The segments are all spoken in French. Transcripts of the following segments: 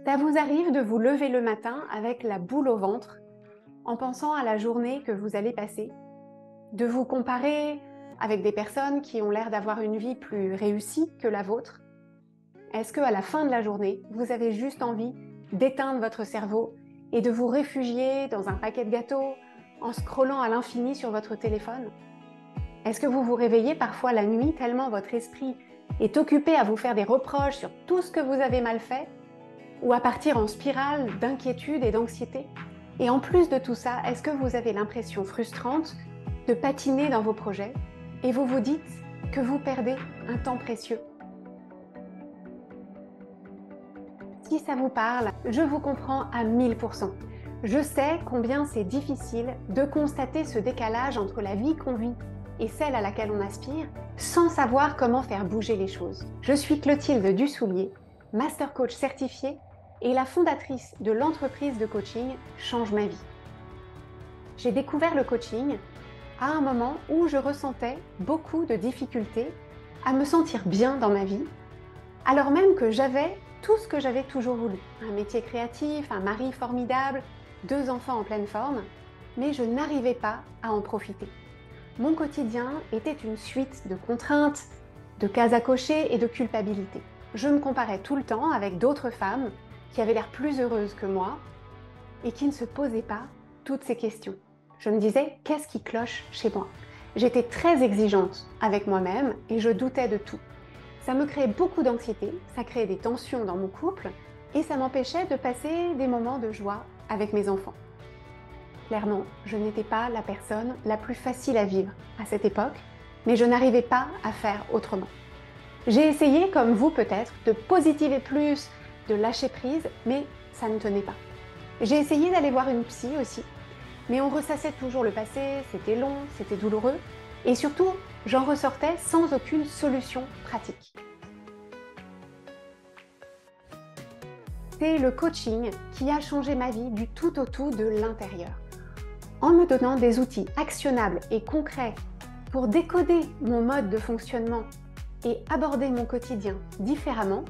Ça vous arrive de vous lever le matin avec la boule au ventre en pensant à la journée que vous allez passer, de vous comparer avec des personnes qui ont l'air d'avoir une vie plus réussie que la vôtre? Est-ce qu'à la fin de la journée, vous avez juste envie d'éteindre votre cerveau et de vous réfugier dans un paquet de gâteaux en scrollant à l'infini sur votre téléphone? Est-ce que vous vous réveillez parfois la nuit tellement votre esprit est occupé à vous faire des reproches sur tout ce que vous avez mal fait, ou à partir en spirale d'inquiétude et d'anxiété? Et en plus de tout ça, est-ce que vous avez l'impression frustrante de patiner dans vos projets et vous vous dites que vous perdez un temps précieux? Si ça vous parle, je vous comprends à 1000%. Je sais combien c'est difficile de constater ce décalage entre la vie qu'on vit et celle à laquelle on aspire, sans savoir comment faire bouger les choses. Je suis Clotilde Dussoulier, Master Coach certifiée et la fondatrice de l'entreprise de coaching Change ma vie. J'ai découvert le coaching à un moment où je ressentais beaucoup de difficultés à me sentir bien dans ma vie, alors même que j'avais tout ce que j'avais toujours voulu. Un métier créatif, un mari formidable, 2 enfants en pleine forme, mais je n'arrivais pas à en profiter. Mon quotidien était une suite de contraintes, de cases à cocher et de culpabilité. Je me comparais tout le temps avec d'autres femmes qui avaient l'air plus heureuses que moi et qui ne se posaient pas toutes ces questions. Je me disais, qu'est-ce qui cloche chez moi? J'étais très exigeante avec moi-même et je doutais de tout. Ça me créait beaucoup d'anxiété, ça créait des tensions dans mon couple et ça m'empêchait de passer des moments de joie avec mes enfants. Clairement, je n'étais pas la personne la plus facile à vivre à cette époque, mais je n'arrivais pas à faire autrement. J'ai essayé, comme vous peut-être, de positiver plus, de lâcher prise, mais ça ne tenait pas. J'ai essayé d'aller voir une psy aussi, mais on ressassait toujours le passé, c'était long, c'était douloureux, et surtout, j'en ressortais sans aucune solution pratique. C'est le coaching qui a changé ma vie du tout au tout de l'intérieur. En me donnant des outils actionnables et concrets pour décoder mon mode de fonctionnement et aborder mon quotidien différemment,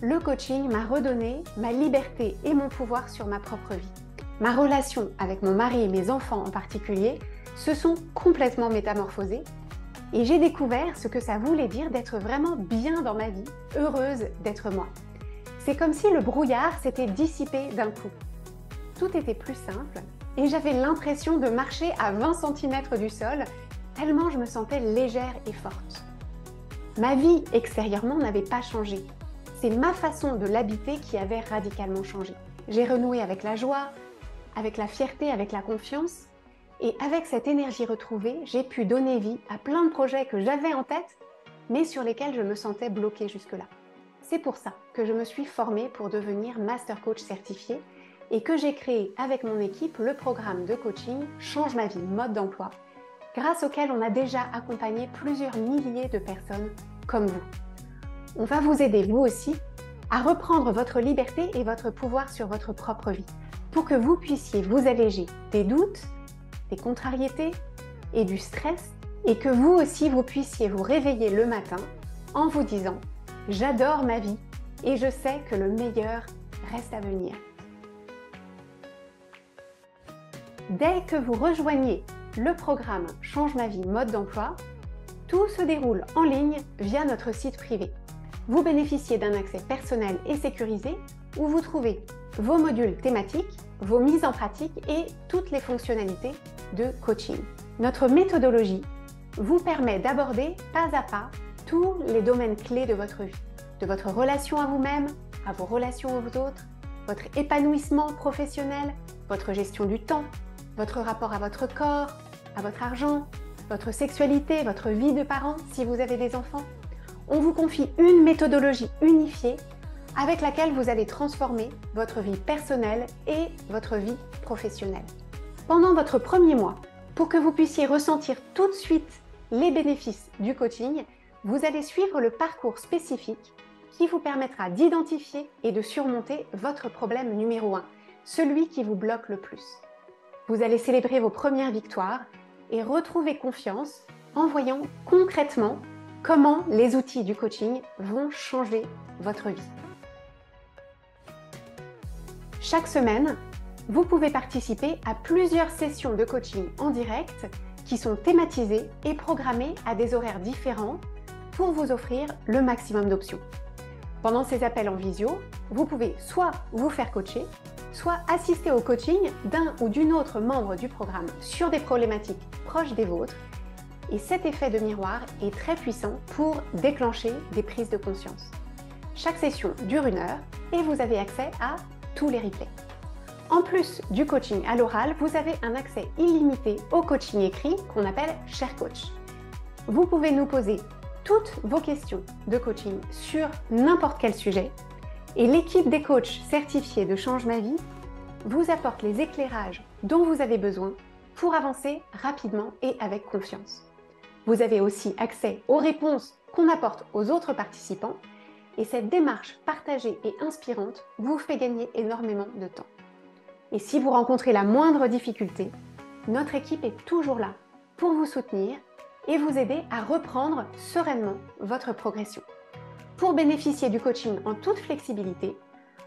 le coaching m'a redonné ma liberté et mon pouvoir sur ma propre vie. Ma relation avec mon mari et mes enfants en particulier se sont complètement métamorphosées et j'ai découvert ce que ça voulait dire d'être vraiment bien dans ma vie, heureuse d'être moi. C'est comme si le brouillard s'était dissipé d'un coup. Tout était plus simple et j'avais l'impression de marcher à 20 cm du sol, tellement je me sentais légère et forte. Ma vie extérieurement n'avait pas changé. C'est ma façon de l'habiter qui avait radicalement changé. J'ai renoué avec la joie, avec la fierté, avec la confiance. Et avec cette énergie retrouvée, j'ai pu donner vie à plein de projets que j'avais en tête, mais sur lesquels je me sentais bloquée jusque-là. C'est pour ça que je me suis formée pour devenir Master Coach certifiée et que j'ai créé avec mon équipe le programme de coaching Change ma vie mode d'emploi, grâce auquel on a déjà accompagné plusieurs milliers de personnes comme vous. On va vous aider, vous aussi, à reprendre votre liberté et votre pouvoir sur votre propre vie, pour que vous puissiez vous alléger des doutes, des contrariétés et du stress, et que vous aussi vous puissiez vous réveiller le matin en vous disant « J'adore ma vie et je sais que le meilleur reste à venir ». Dès que vous rejoignez le programme Change ma vie mode d'emploi, tout se déroule en ligne via notre site privé. Vous bénéficiez d'un accès personnel et sécurisé où vous trouvez vos modules thématiques, vos mises en pratique et toutes les fonctionnalités de coaching. Notre méthodologie vous permet d'aborder pas à pas tous les domaines clés de votre vie, de votre relation à vous-même, à vos relations aux autres, votre épanouissement professionnel, votre gestion du temps, votre rapport à votre corps, à votre argent, votre sexualité, votre vie de parent si vous avez des enfants. On vous confie une méthodologie unifiée avec laquelle vous allez transformer votre vie personnelle et votre vie professionnelle. Pendant votre premier mois, pour que vous puissiez ressentir tout de suite les bénéfices du coaching, vous allez suivre le parcours spécifique qui vous permettra d'identifier et de surmonter votre problème numéro 1, celui qui vous bloque le plus. Vous allez célébrer vos premières victoires et retrouver confiance en voyant concrètement comment les outils du coaching vont changer votre vie. Chaque semaine, vous pouvez participer à plusieurs sessions de coaching en direct qui sont thématisées et programmées à des horaires différents pour vous offrir le maximum d'options. Pendant ces appels en visio, vous pouvez soit vous faire coacher, soit assister au coaching d'un ou d'une autre membre du programme sur des problématiques proches des vôtres. Et cet effet de miroir est très puissant pour déclencher des prises de conscience. Chaque session dure 1 heure et vous avez accès à tous les replays. En plus du coaching à l'oral, vous avez un accès illimité au coaching écrit qu'on appelle Share Coach. Vous pouvez nous poser toutes vos questions de coaching sur n'importe quel sujet et l'équipe des coachs certifiés de Change Ma Vie vous apporte les éclairages dont vous avez besoin pour avancer rapidement et avec confiance. Vous avez aussi accès aux réponses qu'on apporte aux autres participants et cette démarche partagée et inspirante vous fait gagner énormément de temps. Et si vous rencontrez la moindre difficulté, notre équipe est toujours là pour vous soutenir et vous aider à reprendre sereinement votre progression. Pour bénéficier du coaching en toute flexibilité,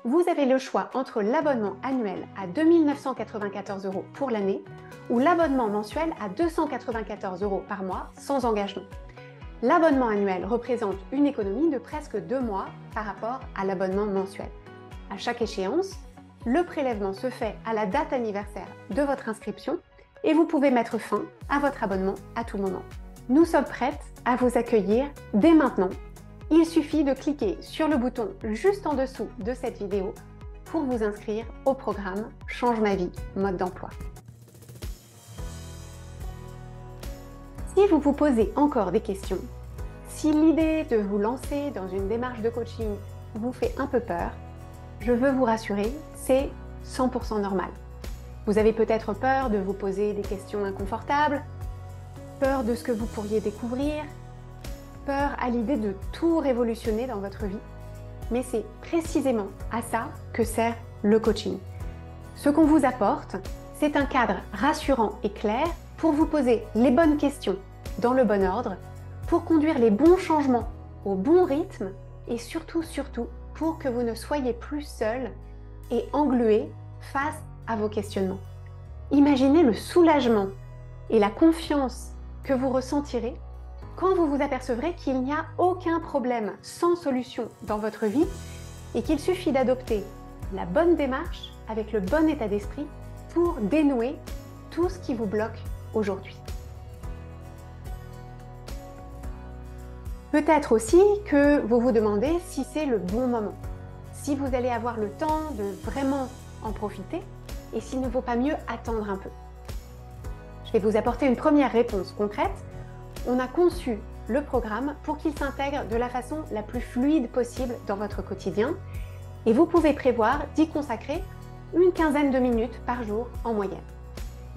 vous avez le choix entre l'abonnement annuel à 2 994 € pour l'année ou l'abonnement mensuel à 294 € par mois sans engagement. L'abonnement annuel représente une économie de presque 2 mois par rapport à l'abonnement mensuel. À chaque échéance, le prélèvement se fait à la date anniversaire de votre inscription et vous pouvez mettre fin à votre abonnement à tout moment. Nous sommes prêtes à vous accueillir dès maintenant. Il suffit de cliquer sur le bouton juste en dessous de cette vidéo pour vous inscrire au programme Change Ma Vie mode d'emploi. Si vous vous posez encore des questions, si l'idée de vous lancer dans une démarche de coaching vous fait un peu peur, je veux vous rassurer, c'est 100% normal. Vous avez peut-être peur de vous poser des questions inconfortables, peur de ce que vous pourriez découvrir, peur à l'idée de tout révolutionner dans votre vie. Mais c'est précisément à ça que sert le coaching. Ce qu'on vous apporte, c'est un cadre rassurant et clair pour vous poser les bonnes questions dans le bon ordre, pour conduire les bons changements au bon rythme et surtout, pour que vous ne soyez plus seul et englué face à vos questionnements. Imaginez le soulagement et la confiance que vous ressentirez quand vous vous apercevrez qu'il n'y a aucun problème sans solution dans votre vie et qu'il suffit d'adopter la bonne démarche avec le bon état d'esprit pour dénouer tout ce qui vous bloque aujourd'hui. Peut-être aussi que vous vous demandez si c'est le bon moment, si vous allez avoir le temps de vraiment en profiter et s'il ne vaut pas mieux attendre un peu. Je vais vous apporter une première réponse concrète. On a conçu le programme pour qu'il s'intègre de la façon la plus fluide possible dans votre quotidien et vous pouvez prévoir d'y consacrer une quinzaine de minutes par jour en moyenne.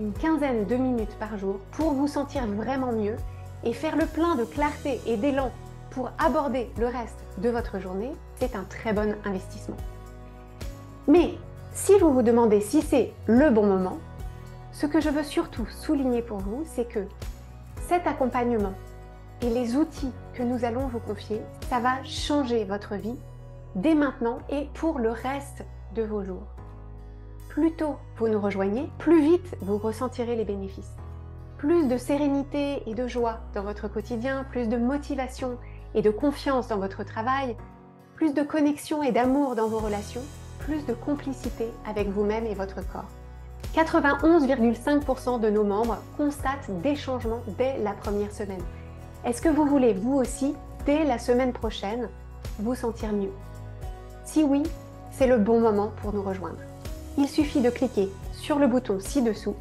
Une quinzaine de minutes par jour pour vous sentir vraiment mieux et faire le plein de clarté et d'élan pour aborder le reste de votre journée, c'est un très bon investissement. Mais si vous vous demandez si c'est le bon moment, ce que je veux surtout souligner pour vous, c'est que cet accompagnement et les outils que nous allons vous confier, ça va changer votre vie dès maintenant et pour le reste de vos jours. Plus tôt vous nous rejoignez, plus vite vous ressentirez les bénéfices. Plus de sérénité et de joie dans votre quotidien, plus de motivation et de confiance dans votre travail, plus de connexion et d'amour dans vos relations, plus de complicité avec vous-même et votre corps. 91,5% de nos membres constatent des changements dès la première semaine. Est-ce que vous voulez, vous aussi, dès la semaine prochaine, vous sentir mieux? Si oui, c'est le bon moment pour nous rejoindre. Il suffit de cliquer sur le bouton ci-dessous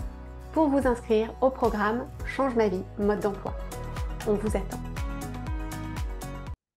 pour vous inscrire au programme Change Ma Vie mode d'emploi. On vous attend.